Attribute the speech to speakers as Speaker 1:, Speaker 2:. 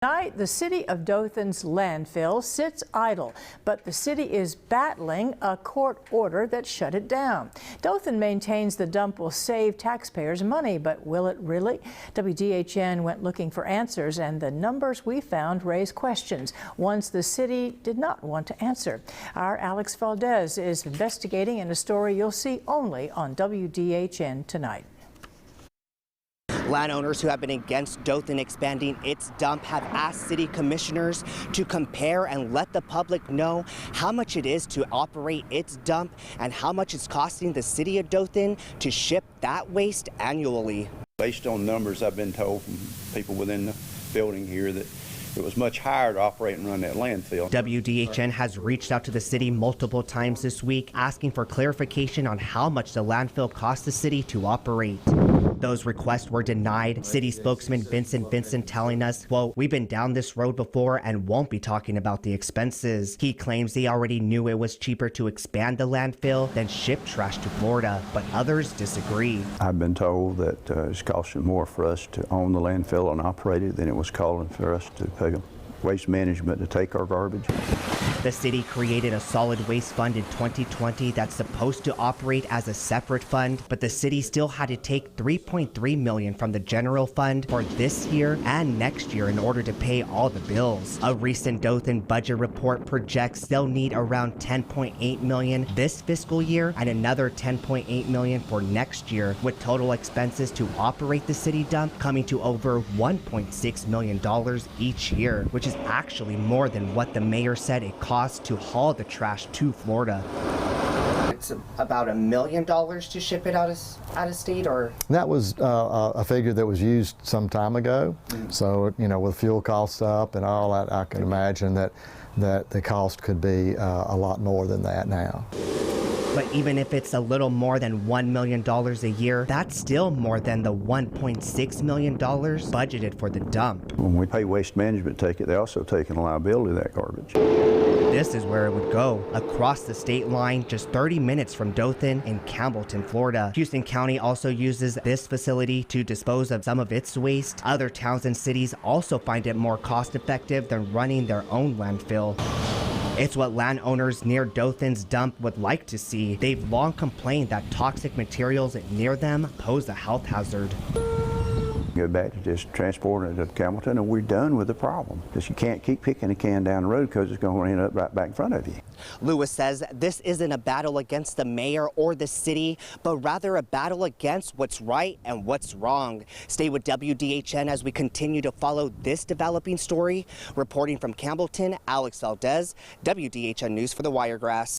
Speaker 1: Tonight, the city of Dothan's landfill sits idle, but the city is battling a court order that shut it down. Dothan maintains the dump will save taxpayers money, but will it really? WDHN went looking for answers, and the numbers we found raise questions, ones the city did not want to answer. Our Alex Valdez is investigating in a story you'll see only on WDHN tonight.
Speaker 2: Landowners who have been against Dothan expanding its dump have asked city commissioners to compare and let the public know how much it is to operate its dump and how much it's costing the city of Dothan to ship that waste annually.
Speaker 3: Based on numbers I've been told from people within the building here, that it was much higher to operate and run that landfill.
Speaker 2: WDHN has reached out to the city multiple times this week asking for clarification on how much the landfill costs the city to operate. Those requests were denied. City spokesman Vincent telling us, well, we've been down this road before and won't be talking about the expenses. He claims they already knew it was cheaper to expand the landfill than ship trash to Florida, but others disagree.
Speaker 3: I've been told that it's costing more for us to own the landfill and operate it than it was costing for us to pay waste management to take our garbage.
Speaker 2: The city created a solid waste fund in 2020 that's supposed to operate as a separate fund, but the city still had to take $3.3 million from the general fund for this year and next year in order to pay all the bills. A recent Dothan budget report projects they'll need around $10.8 million this fiscal year and another $10.8 million for next year, with total expenses to operate the city dump coming to over $1.6 million each year, which is actually more than what the mayor said it costs to haul the trash to Florida. It's about $1 million to ship it out of state, or?
Speaker 4: That was a figure that was used some time ago. So, you know, with fuel costs up and all that, I can imagine that the cost could be a lot more than that now.
Speaker 2: But even if it's a little more than $1 million a year, that's still more than the $1.6 million budgeted for the dump.
Speaker 3: When we pay waste management take it, they're also taking a liability of that garbage.
Speaker 2: This is where it would go, across the state line, just 30 minutes from Dothan in Campbellton, Florida. Houston County also uses this facility to dispose of some of its waste. Other towns and cities also find it more cost-effective than running their own landfill. It's what landowners near Dothan's dump would like to see. They've long complained that toxic materials near them pose a health hazard.
Speaker 3: Go back to just transporting it to Campbellton and we're done with the problem. Because you can't keep kicking a can down the road because it's going to end up right back in front of you.
Speaker 2: Lewis says this isn't a battle against the mayor or the city, but rather a battle against what's right and what's wrong. Stay with WDHN as we continue to follow this developing story. Reporting from Campbellton, Alex Valdez, WDHN News for the Wiregrass.